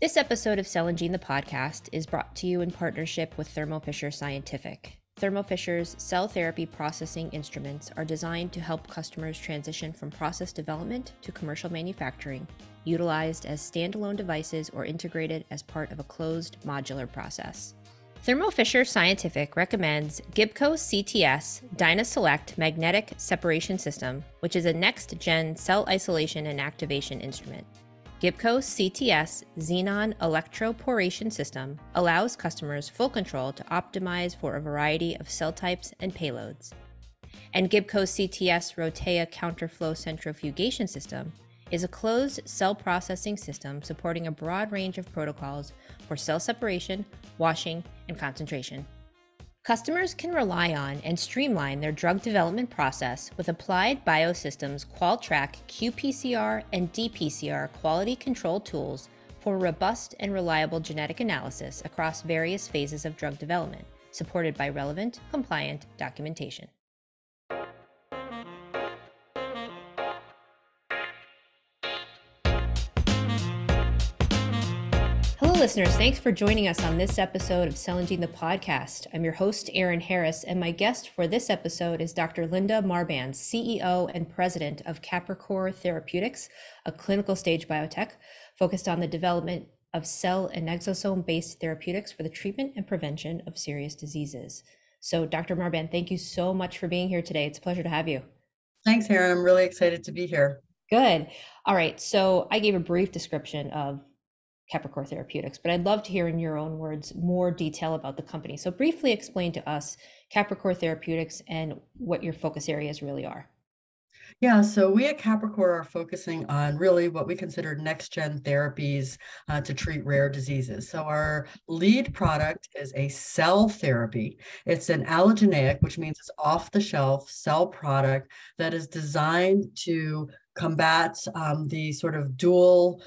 This episode of Cell and Gene the podcast is brought to you in partnership with Thermo Fisher Scientific. Thermo Fisher's cell therapy processing instruments are designed to help customers transition from process development to commercial manufacturing, utilized as standalone devices or integrated as part of a closed modular process. Thermo Fisher Scientific recommends Gibco CTS DynaSelect Magnetic Separation System, which is a next-gen cell isolation and activation instrument. Gibco CTS Xenon Electroporation System allows customers full control to optimize for a variety of cell types and payloads. And Gibco CTS Rotea Counterflow Centrifugation System is a closed cell processing system supporting a broad range of protocols for cell separation, washing, and concentration. Customers can rely on and streamline their drug development process with Applied Biosystems QualTrack qPCR and dPCR quality control tools for robust and reliable genetic analysis across various phases of drug development, supported by relevant, compliant documentation. Hello, listeners. Thanks for joining us on this episode of Cell and Gene the podcast. I'm your host, Erin Harris, and my guest for this episode is Dr. Linda Marbán, CEO and President of Capricor Therapeutics, a clinical stage biotech focused on the development of cell and exosome-based therapeutics for the treatment and prevention of serious diseases. So, Dr. Marbán, thank you so much for being here today. It's a pleasure to have you. Thanks, Erin. I'm really excited to be here. Good. All right. So I gave a brief description of Capricor Therapeutics, but I'd love to hear in your own words more detail about the company. So briefly explain to us Capricor Therapeutics and what your focus areas really are. Yeah, so we at Capricor are focusing on really what we consider next-gen therapies to treat rare diseases. So our lead product is a cell therapy. It's an allogeneic, which means it's off-the-shelf cell product that is designed to combat the sort of dual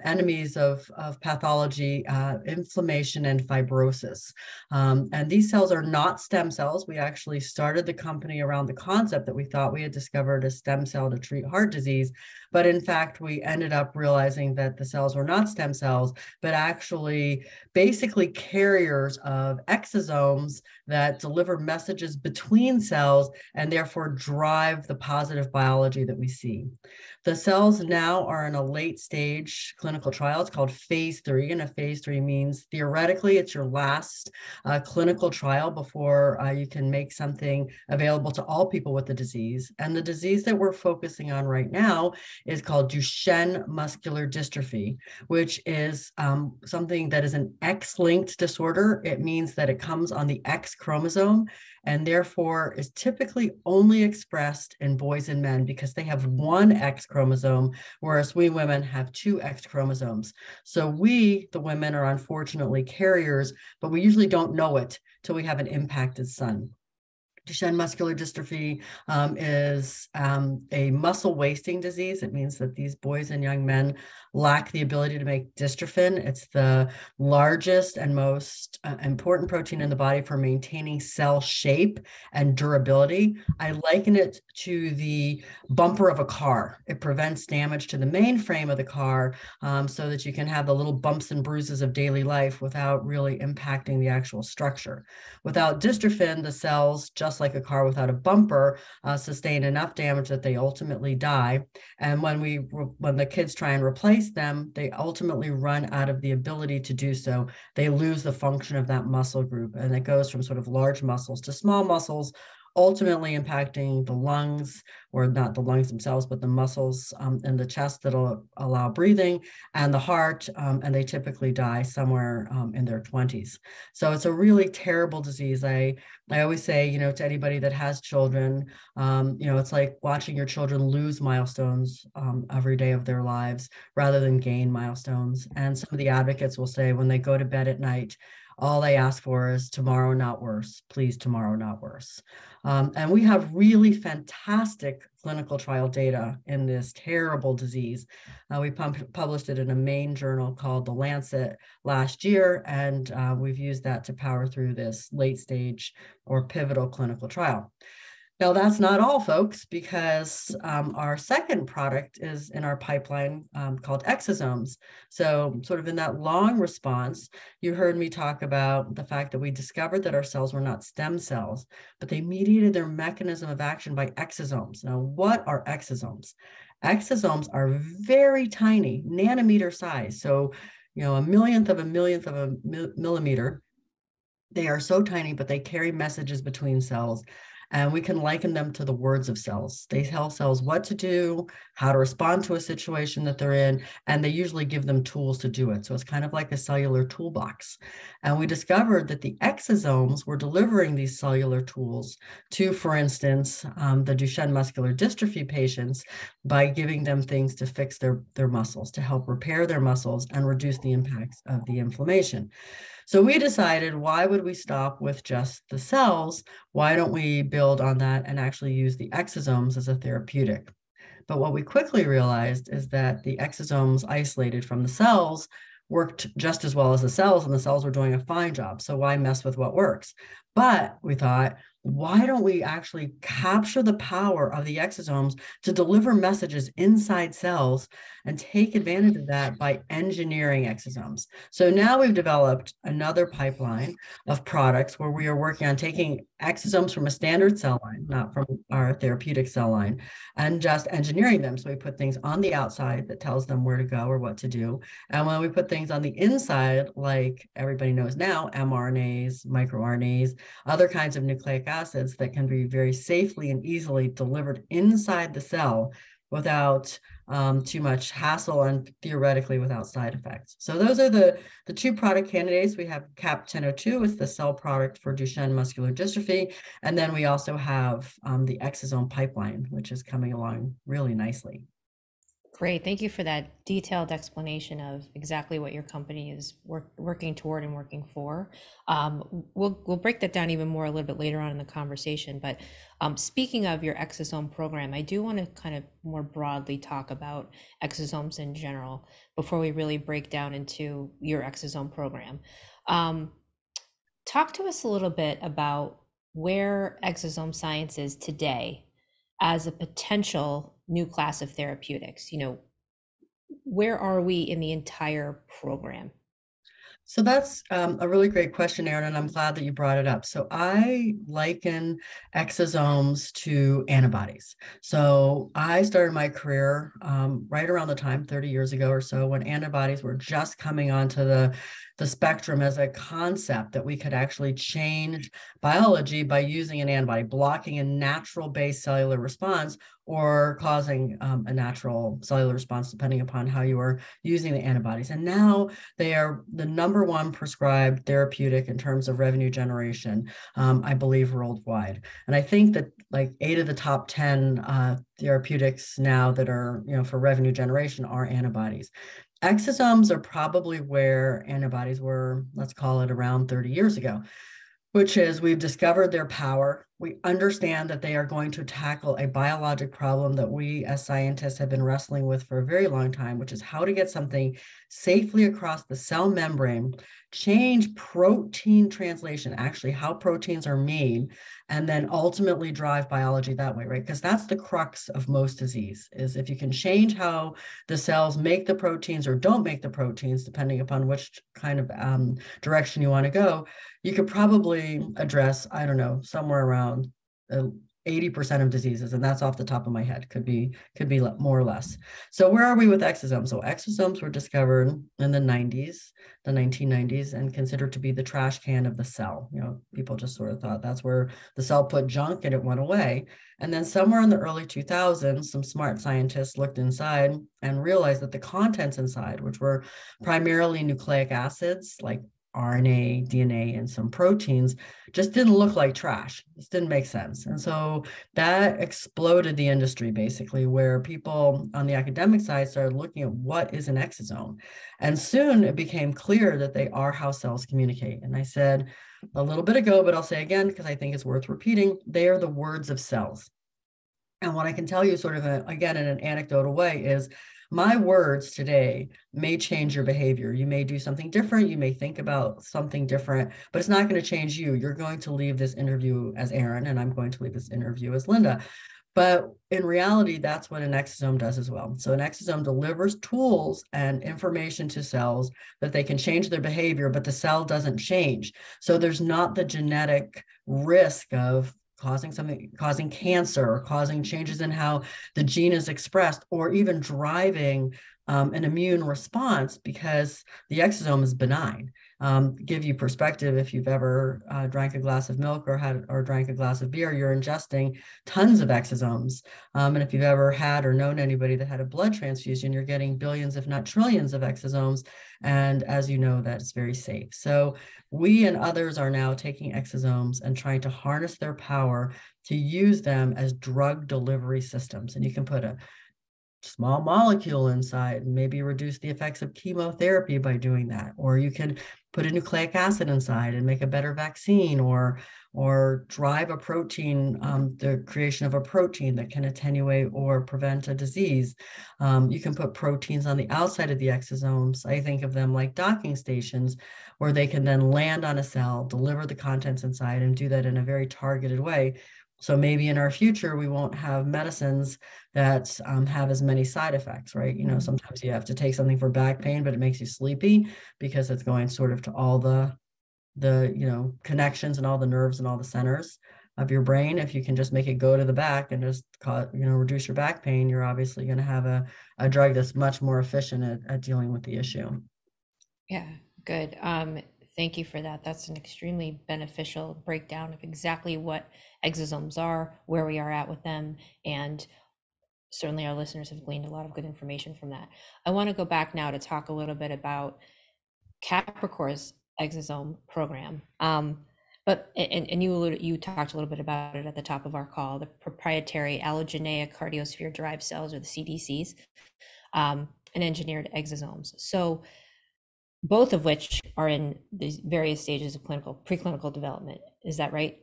enemies of pathology, inflammation and fibrosis. And these cells are not stem cells. We actually started the company around the concept that we thought we had discovered a stem cell to treat heart disease. But in fact, we ended up realizing that the cells were not stem cells, but actually basically carriers of exosomes that deliver messages between cells and therefore drive the positive biology that we see. The cells now are in a late stage clinical trial. It's called phase 3, and a phase 3 means theoretically it's your last clinical trial before you can make something available to all people with the disease. And the disease that we're focusing on right now is called Duchenne muscular dystrophy, which is something that is an X-linked disorder. It means that it comes on the X chromosome and therefore is typically only expressed in boys and men because they have one X chromosome, whereas we women have two X chromosomes. So we, the women, are unfortunately carriers, but we usually don't know it till we have an impacted son. Duchenne muscular dystrophy is a muscle wasting disease. It means that these boys and young men lack the ability to make dystrophin. It's the largest and most important protein in the body for maintaining cell shape and durability. I liken it to the bumper of a car. It prevents damage to the main frame of the car so that you can have the little bumps and bruises of daily life without really impacting the actual structure. Without dystrophin, the cells, just like a car without a bumper, sustain enough damage that they ultimately die. And when the kids try and replace them, they ultimately run out of the ability to do so. They lose the function of that muscle group, and it goes from sort of large muscles to small muscles, ultimately impacting the lungs, or not the lungs themselves, but the muscles in the chest that'll allow breathing, and the heart, and they typically die somewhere in their 20s. So it's a really terrible disease. I always say, to anybody that has children, it's like watching your children lose milestones every day of their lives rather than gain milestones. And some of the advocates will say when they go to bed at night, all they ask for is tomorrow, not worse. Please, tomorrow, not worse. And we have really fantastic clinical trial data in this terrible disease. We published it in a main journal called The Lancet last year, and we've used that to power through this late stage or pivotal clinical trial. Now, that's not all, folks, because our second product is in our pipeline called exosomes. So, sort of in that long response, you heard me talk about the fact that we discovered that our cells were not stem cells, but they mediated their mechanism of action by exosomes. Now, what are exosomes? Exosomes are very tiny, nanometer size. So, a millionth of a millionth of a millimeter. They are so tiny, but they carry messages between cells. And we can liken them to the words of cells. They tell cells what to do, how to respond to a situation that they're in, and they usually give them tools to do it. So it's kind of like a cellular toolbox. And we discovered that the exosomes were delivering these cellular tools to, for instance, the Duchenne muscular dystrophy patients by giving them things to fix their muscles, to help repair their muscles and reduce the impacts of the inflammation. So we decided, why would we stop with just the cells? Why don't we build on that and actually use the exosomes as a therapeutic? But what we quickly realized is that the exosomes isolated from the cells worked just as well as the cells, and the cells were doing a fine job. So why mess with what works? But we thought, why don't we actually capture the power of the exosomes to deliver messages inside cells and take advantage of that by engineering exosomes? So now we've developed another pipeline of products where we are working on taking exosomes from a standard cell line, not from our therapeutic cell line, and just engineering them. So we put things on the outside that tells them where to go or what to do. And when we put things on the inside, like everybody knows now, mRNAs, microRNAs, other kinds of nucleic acids that can be very safely and easily delivered inside the cell without too much hassle and theoretically without side effects. So those are the two product candidates. We have CAP-1002, it's the cell product for Duchenne muscular dystrophy. And then we also have the exosome pipeline, which is coming along really nicely. Great. Thank you for that detailed explanation of exactly what your company is working toward and working for. We'll break that down even more a little bit later on in the conversation. But speaking of your exosome program, I do want to kind of more broadly talk about exosomes in general before we really break down into your exosome program. Talk to us a little bit about where exosome science is today as a potential new class of therapeutics. Where are we in the entire program? So that's a really great question, Erin, and I'm glad that you brought it up. So I liken exosomes to antibodies. So I started my career right around the time, 30 years ago or so, when antibodies were just coming onto the spectrum as a concept that we could actually change biology by using an antibody, blocking a natural-based cellular response or causing a natural cellular response, depending upon how you are using the antibodies. And now they are the number one prescribed therapeutic in terms of revenue generation, I believe, worldwide. And I think that like 8 of the top 10 therapeutics now that are, for revenue generation are antibodies. Exosomes are probably where antibodies were, let's call it around 30 years ago, which is we've discovered their power. We understand that they are going to tackle a biologic problem that we as scientists have been wrestling with for a very long time, which is how to get something safely across the cell membrane, change protein translation, actually how proteins are made, and then ultimately drive biology that way, right? Because that's the crux of most disease, is if you can change how the cells make the proteins or don't make the proteins, depending upon which kind of direction you want to go, you could probably address, I don't know, somewhere around 80% of diseases, and that's off the top of my head. Could be more or less. So where are we with exosomes? So exosomes were discovered in the 90s, the 1990s, and considered to be the trash can of the cell. People just sort of thought that's where the cell put junk and it went away. And then somewhere in the early 2000s, some smart scientists looked inside and realized that the contents inside, which were primarily nucleic acids like RNA, DNA, and some proteins, just didn't look like trash. This didn't make sense. And so that exploded the industry, basically, where people on the academic side started looking at what is an exosome. And soon it became clear that they are how cells communicate. And I said a little bit ago, but I'll say again, because I think it's worth repeating, they are the words of cells. And what I can tell you sort of, again, in an anecdotal way is my words today may change your behavior. You may do something different. You may think about something different, but it's not going to change you. You're going to leave this interview as Erin, and I'm going to leave this interview as Linda. But in reality, that's what an exosome does as well. So an exosome delivers tools and information to cells that they can change their behavior, but the cell doesn't change. So there's not the genetic risk of causing cancer, or causing changes in how the gene is expressed, or even driving an immune response, because the exosome is benign. Give you perspective, if you've ever drank a glass of milk or drank a glass of beer, you're ingesting tons of exosomes. And if you've ever had or known anybody that had a blood transfusion, you're getting billions, if not trillions, of exosomes. And as you know, that's very safe. So we and others are now taking exosomes and trying to harness their power to use them as drug delivery systems. And you can put a small molecule inside and maybe reduce the effects of chemotherapy by doing that. Or you can put a nucleic acid inside and make a better vaccine, or drive a protein, the creation of a protein that can attenuate or prevent a disease. You can put proteins on the outside of the exosomes. I think of them like docking stations, where they can then land on a cell, deliver the contents inside, and do that in a very targeted way. So maybe in our future, we won't have medicines that have as many side effects, right? You know, sometimes you have to take something for back pain, but it makes you sleepy because it's going sort of to all the connections and all the nerves and all the centers of your brain. If you can just make it go to the back and just reduce your back pain, you're obviously going to have a drug that's much more efficient at dealing with the issue. Yeah, good. Thank you for that. That's an extremely beneficial breakdown of exactly what exosomes are, where we are at with them, and certainly our listeners have gleaned a lot of good information from that. I want to go back now to talk a little bit about Capricor's exosome program. But you talked a little bit about it at the top of our call, the proprietary allogeneic cardiosphere-derived cells, or the CDCs, and engineered exosomes. So both of which are in these various stages of preclinical development. Is that right?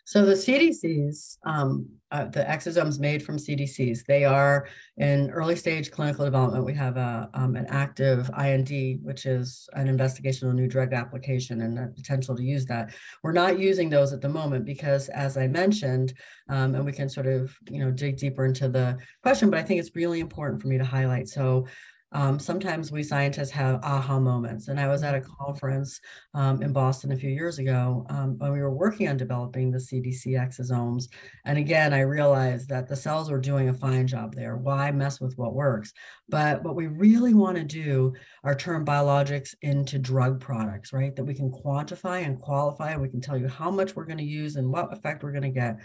So the CDCs, the exosomes made from CDCs, they are in early stage clinical development. We have an active IND, which is an investigational new drug application, and the potential to use that. We're not using those at the moment because, as I mentioned, and we can sort of dig deeper into the question, but I think it's really important for me to highlight. So sometimes we scientists have aha moments. And I was at a conference in Boston a few years ago when we were working on developing the CDC exosomes. And again, I realized that the cells were doing a fine job there. Why mess with what works? But what we really want to do are turn biologics into drug products, right? That we can quantify and qualify, and we can tell you how much we're going to use and what effect we're going to get.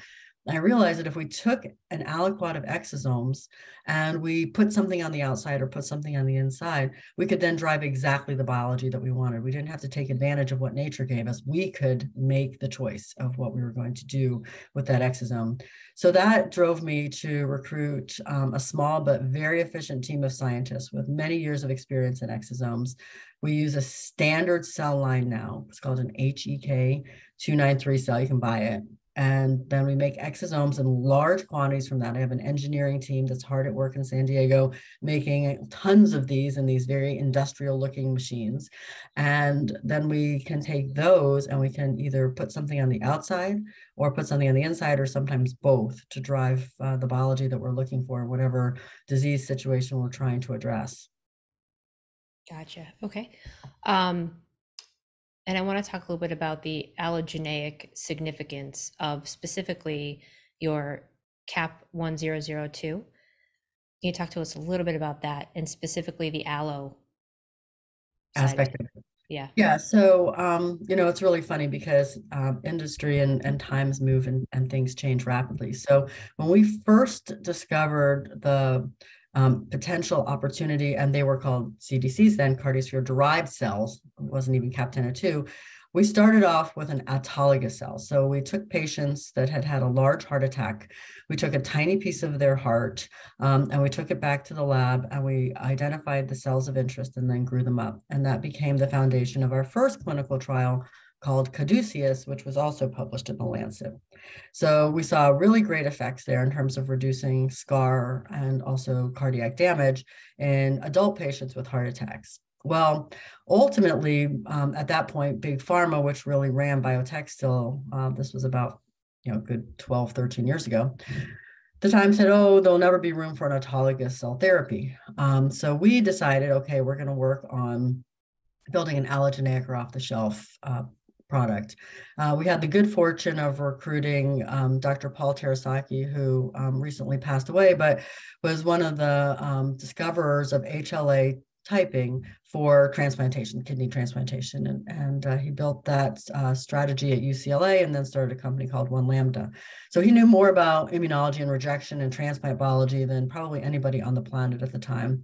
I realized that if we took an aliquot of exosomes and we put something on the outside or put something on the inside, we could then drive exactly the biology that we wanted. We didn't have to take advantage of what nature gave us. We could make the choice of what we were going to do with that exosome. So that drove me to recruit a small but very efficient team of scientists with many years of experience in exosomes. We use a standard cell line now. It's called an HEK 293 cell. You can buy it. And then we make exosomes in large quantities from that. I have an engineering team that's hard at work in San Diego, making tons of these in these very industrial looking machines. And then we can take those and we can either put something on the outside or put something on the inside, or sometimes both, to drive the biology that we're looking for, whatever disease situation we're trying to address. Gotcha. Okay. And I want to talk a little bit about the allogeneic significance of specifically your CAP 1002. Can you talk to us a little bit about that, and specifically the allo Aspect of it? Yeah. Yeah. So, it's really funny because industry and times move and things change rapidly. So when we first discovered the potential opportunity, and they were called CDCs then, cardiosphere-derived cells, it wasn't even CAP 1002, we started off with an autologous cell. So we took patients that had had a large heart attack. We took a tiny piece of their heart and we took it back to the lab, and we identified the cells of interest and then grew them up. And that became the foundation of our first clinical trial called caduceus, which was also published in the Lancet. So we saw really great effects there in terms of reducing scar and also cardiac damage in adult patients with heart attacks. Well, ultimately, at that point, Big Pharma, which really ran biotech still, this was about, good 12, 13 years ago, the Times said, oh, there'll never be room for an autologous cell therapy. So we decided, okay, we're going to work on building an allogeneic or off-the-shelf product. We had the good fortune of recruiting Dr. Paul Terasaki, who recently passed away, but was one of the discoverers of HLA typing for transplantation, kidney transplantation. And he built that strategy at UCLA and then started a company called One Lambda. So he knew more about immunology and rejection and transplant biology than probably anybody on the planet at the time.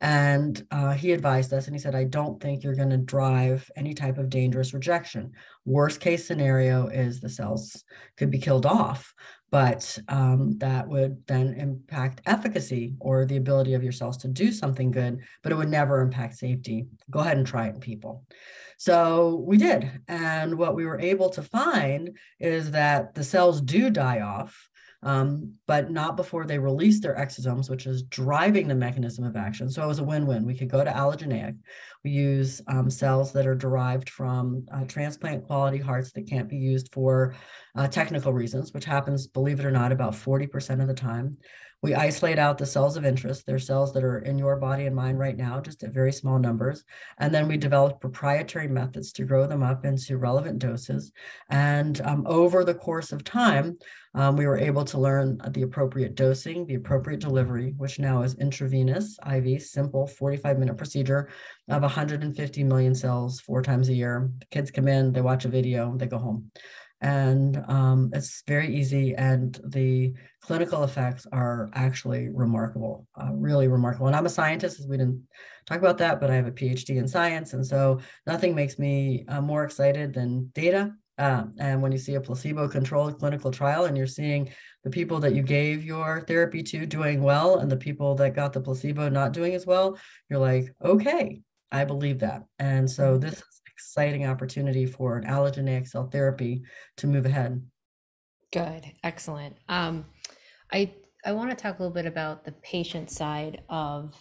And he advised us and he said, I don't think you're going to drive any type of dangerous rejection. Worst case scenario is the cells could be killed off, but that would then impact efficacy or the ability of your cells to do something good, but it would never impact safety. Go ahead and try it in people. So we did. And what we were able to find is that the cells do die off, but not before they release their exosomes, which is driving the mechanism of action. So it was a win-win. We could go to allogeneic. We use cells that are derived from transplant quality hearts that can't be used for technical reasons, which happens, believe it or not, about 40% of the time. We isolate out the cells of interest. They're cells that are in your body and mine right now, just at very small numbers. And then we developed proprietary methods to grow them up into relevant doses. And over the course of time, we were able to learn the appropriate dosing, the appropriate delivery, which now is intravenous, IV, simple 45-minute procedure of 150 million cells 4 times a year. The kids come in, they watch a video, they go home. And it's very easy, and the clinical effects are actually remarkable, really remarkable. And I'm a scientist, as we didn't talk about that, but I have a PhD in science, and so nothing makes me more excited than data. And when you see a placebo-controlled clinical trial and you're seeing the people that you gave your therapy to doing well and the people that got the placebo not doing as well, you're like, okay, I believe that. And so this is exciting opportunity for an allogeneic cell therapy to move ahead. Good, excellent. I want to talk a little bit about the patient side of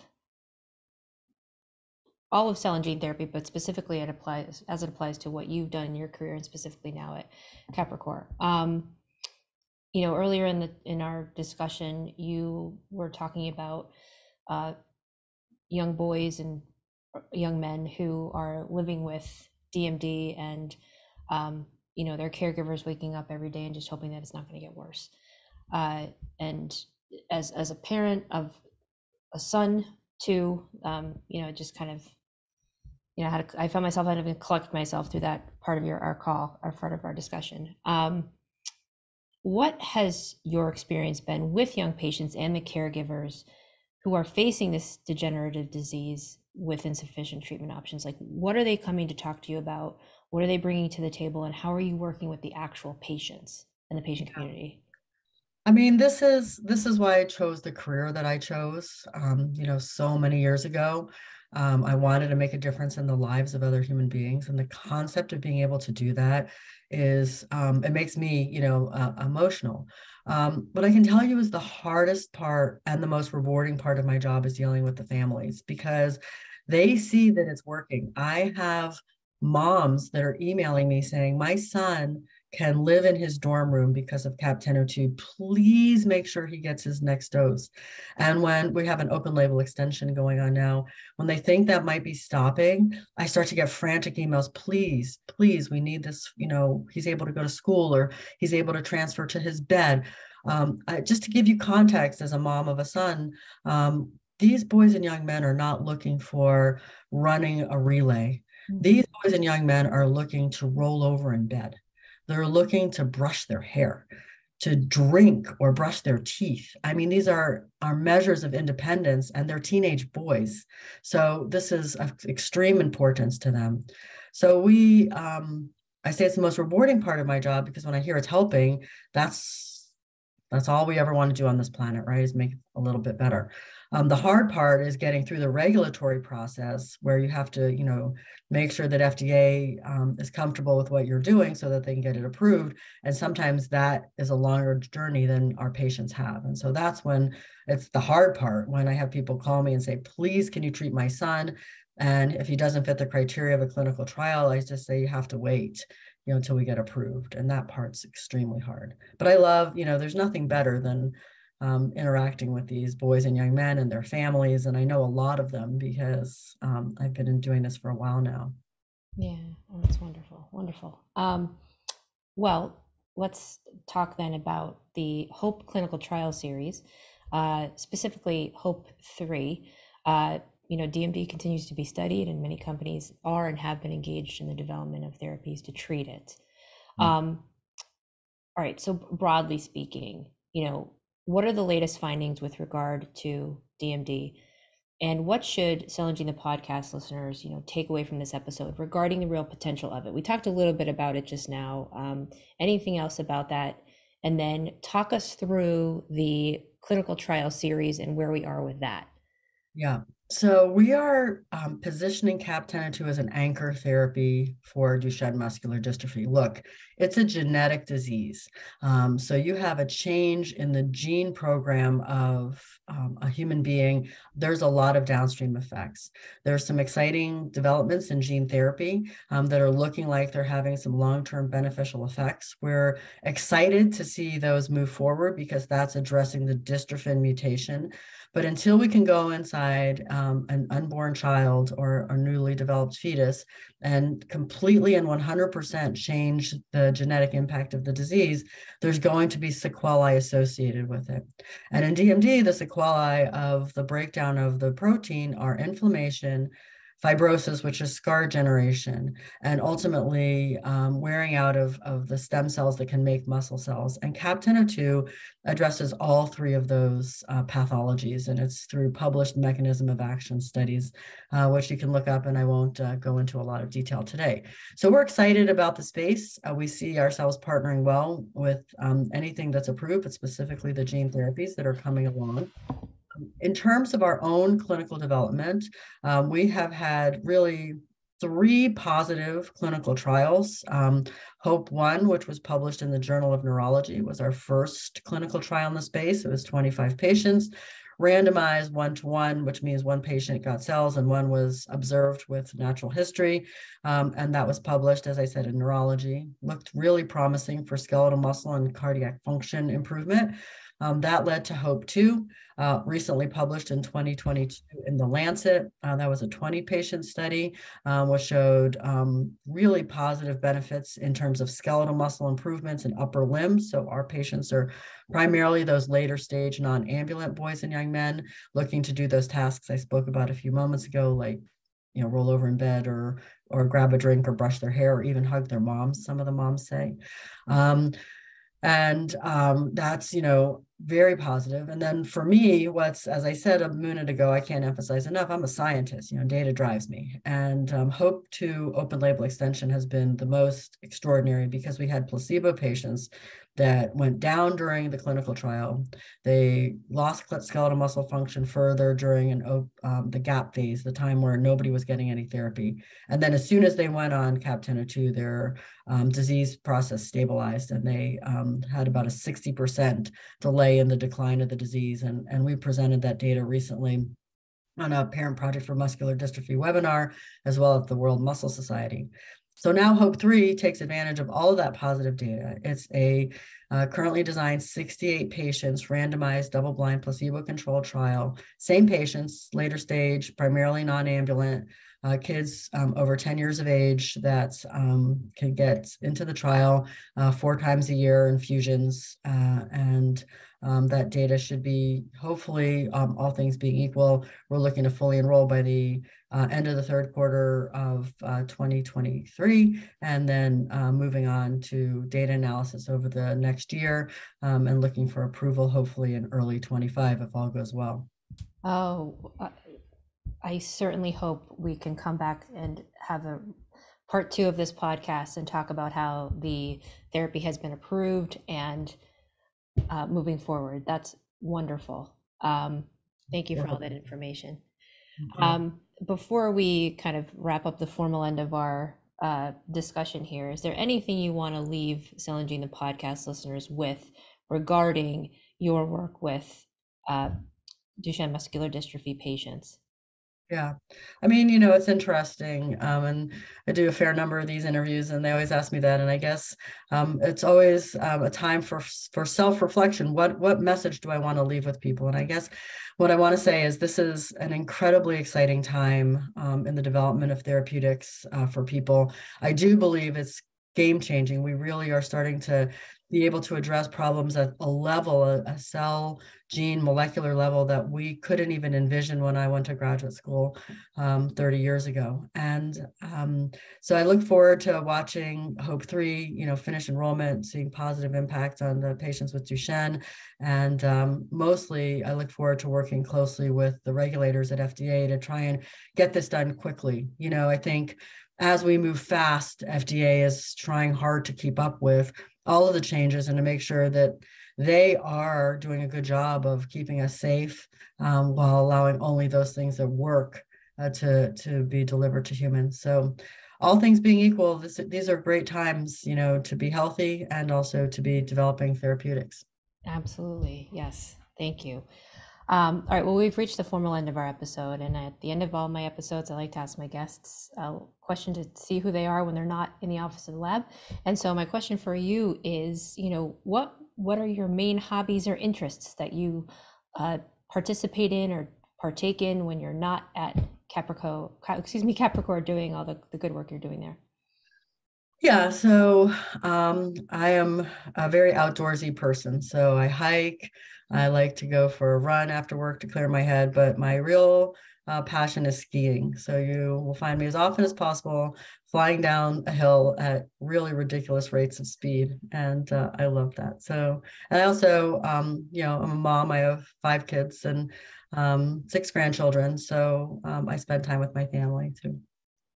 all of cell and gene therapy, but specifically it applies to what you've done in your career and specifically now at Capricor. Earlier in our discussion, you were talking about young boys and young men who are living with DMD and their caregivers waking up every day and just hoping that it's not going to get worse. And as a parent of a son too, just kind of, I found myself having to collect myself through that part of our call, or part of our discussion. What has your experience been with young patients and the caregivers who are facing this degenerative disease with insufficient treatment options? Like, what are they coming to talk to you about? What are they bringing to the table? And how are you working with the actual patients and the patient community? I mean, this is why I chose the career that I chose, so many years ago. I wanted to make a difference in the lives of other human beings. And the concept of being able to do that is, it makes me, emotional. What I can tell you is the hardest part and the most rewarding part of my job is dealing with the families, because they see that it's working. I have moms that are emailing me saying, my son can live in his dorm room because of CAP 1002. Please make sure he gets his next dose. And when we have an open label extension going on now, when they think that might be stopping, I start to get frantic emails. Please, please, we need this. He's able to go to school, or he's able to transfer to his bed. Just to give you context, as a mom of a son, these boys and young men are not looking for running a relay. These boys and young men are looking to roll over in bed. They're looking to brush their hair, to drink or brush their teeth. I mean, these are measures of independence, and they're teenage boys. So this is of extreme importance to them. So I say it's the most rewarding part of my job, because when I hear it's helping, that's all we ever want to do on this planet, right? Is make it a little bit better. The hard part is getting through the regulatory process where you have to, make sure that FDA is comfortable with what you're doing so that they can get it approved. And sometimes that is a longer journey than our patients have. And so that's when it's the hard part, when I have people call me and say, please, can you treat my son? And if he doesn't fit the criteria of a clinical trial, I just say you have to wait, until we get approved. And that part's extremely hard. But I love, there's nothing better than interacting with these boys and young men and their families. And I know a lot of them because I've been doing this for a while now. Yeah, oh, that's wonderful. Wonderful. Well, let's talk then about the HOPE clinical trial series, specifically HOPE 3. DMD continues to be studied, and many companies are and have been engaged in the development of therapies to treat it. All right, so broadly speaking, what are the latest findings with regard to DMD? And what should Cell and Gene, the podcast listeners, take away from this episode regarding the real potential of it? We talked a little bit about it just now. Anything else about that? And then talk us through the clinical trial series and where we are with that. Yeah. So we are positioning CAP-1002 as an anchor therapy for Duchenne muscular dystrophy. Look, it's a genetic disease. So you have a change in the gene program of a human being. There's a lot of downstream effects. There's some exciting developments in gene therapy that are looking like they're having some long-term beneficial effects. We're excited to see those move forward because that's addressing the dystrophin mutation. But until we can go inside an unborn child or a newly developed fetus and completely and 100% change the genetic impact of the disease, there's going to be sequelae associated with it. And in DMD, the sequelae of the breakdown of the protein are inflammation, fibrosis, which is scar generation, and ultimately wearing out of the stem cells that can make muscle cells. And CAP-1002 addresses all three of those pathologies, and it's through published mechanism of action studies, which you can look up, and I won't go into a lot of detail today. So we're excited about the space. We see ourselves partnering well with anything that's approved, but specifically the gene therapies that are coming along. In terms of our own clinical development, we have had really 3 positive clinical trials. HOPE 1, which was published in the Journal of Neurology, was our first clinical trial in the space. It was 25 patients, randomized 1-to-1, which means one patient got cells and one was observed with natural history. And that was published, as I said, in Neurology. Looked really promising for skeletal muscle and cardiac function improvement. That led to HOPE 2, recently published in 2022 in The Lancet. That was a 20-patient study, which showed really positive benefits in terms of skeletal muscle improvements in upper limbs. So our patients are primarily those later stage non-ambulant boys and young men looking to do those tasks I spoke about a few moments ago, like roll over in bed or grab a drink or brush their hair or even hug their moms, some of the moms say. And that's, very positive. And then for me, as I said a minute ago, I can't emphasize enough, I'm a scientist, data drives me. And HOPE 2 open label extension has been the most extraordinary because we had placebo patients that went down during the clinical trial. They lost skeletal muscle function further during the gap phase, the time where nobody was getting any therapy. And then as soon as they went on CAP-1002, their disease process stabilized, and they had about a 60% delay in the decline of the disease. And we presented that data recently on a Parent Project for Muscular Dystrophy webinar, as well as the World Muscle Society. So now HOPE 3 takes advantage of all of that positive data. It's a currently designed 68 patients, randomized, double-blind, placebo-controlled trial. Same patients, later stage, primarily non-ambulant, kids over 10 years of age that can get into the trial 4 times a year, infusions, and that data should be, hopefully, all things being equal, we're looking to fully enroll by the end of the third quarter of 2023, and then moving on to data analysis over the next year, and looking for approval, hopefully in early 25, if all goes well. Oh, I certainly hope we can come back and have a part 2 of this podcast and talk about how the therapy has been approved and moving forward. That's wonderful. Thank you for all that information. Okay. Before we kind of wrap up the formal end of our discussion here, is there anything you want to leave Cell and Gene, the podcast listeners, with regarding your work with Duchenne muscular dystrophy patients? Yeah. I mean, it's interesting. And I do a fair number of these interviews and they always ask me that. And I guess it's always a time for self-reflection. What message do I want to leave with people? And I guess what I want to say is this is an incredibly exciting time in the development of therapeutics for people. I do believe it's game changing. We really are starting to be able to address problems at a level, a cell, gene, molecular level that we couldn't even envision when I went to graduate school 30 years ago. And so I look forward to watching HOPE-3, finish enrollment, seeing positive impact on the patients with Duchenne. And mostly I look forward to working closely with the regulators at FDA to try and get this done quickly. I think as we move fast, FDA is trying hard to keep up with all of the changes and to make sure that they are doing a good job of keeping us safe while allowing only those things that work to be delivered to humans. So all things being equal, these are great times, to be healthy and also to be developing therapeutics. Absolutely. Yes. Thank you. All right. Well, we've reached the formal end of our episode. And at the end of all my episodes, I like to ask my guests a question to see who they are when they're not in the office of the lab. And so my question for you is, what are your main hobbies or interests that you participate in or partake in when you're not at Capricor doing all the good work you're doing there? Yeah, so I am a very outdoorsy person. So I hike. I like to go for a run after work to clear my head, but my real passion is skiing. So you will find me as often as possible flying down a hill at really ridiculous rates of speed. And I love that. So, and I also, I'm a mom. I have 5 kids and 6 grandchildren. So I spend time with my family too.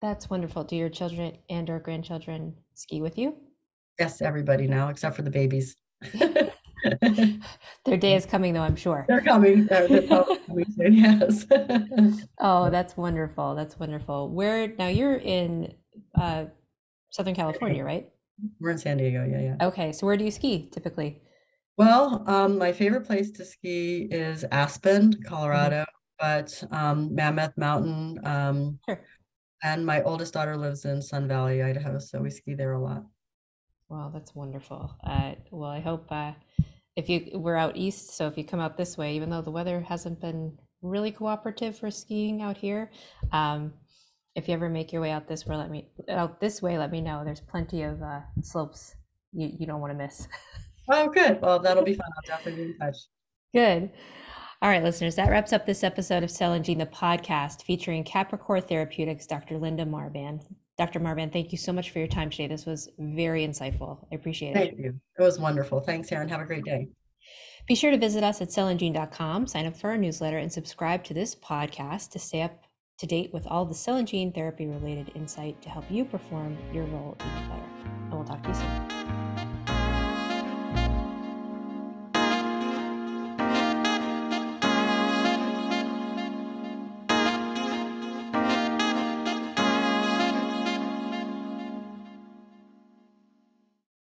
That's wonderful. Do your children and or grandchildren ski with you? Yes, everybody now, except for the babies. Their day is coming, though, I'm sure. They're coming. They're probably coming soon. Yes. Oh, that's wonderful. That's wonderful. Where now you're in Southern California, right? We're in San Diego. Yeah, yeah. Okay, so where do you ski typically? Well, my favorite place to ski is Aspen, Mhm. Colorado, but Mammoth Mountain. Sure. And my oldest daughter lives in Sun Valley, Idaho, so we ski there a lot. Well, that's wonderful. Well, I hope if we're out east, so if you come out this way, even though the weather hasn't been really cooperative for skiing out here, um, if you ever make your way out this way, let me know. There's plenty of slopes you don't want to miss. Oh, good. Well, that'll be fun. I'll definitely be in touch. Good. All right, listeners, that wraps up this episode of Cell and Gene, the podcast featuring Capricor Therapeutics, Dr. Linda Marbán. Dr. Marbán, thank you so much for your time today. This was very insightful. I appreciate it. Thank you. It was wonderful. Thanks, Erin. Have a great day. Be sure to visit us at cellandgene.com, sign up for our newsletter, and subscribe to this podcast to stay up to date with all the cell and gene therapy related insight to help you perform your role even better. And we'll talk to you soon.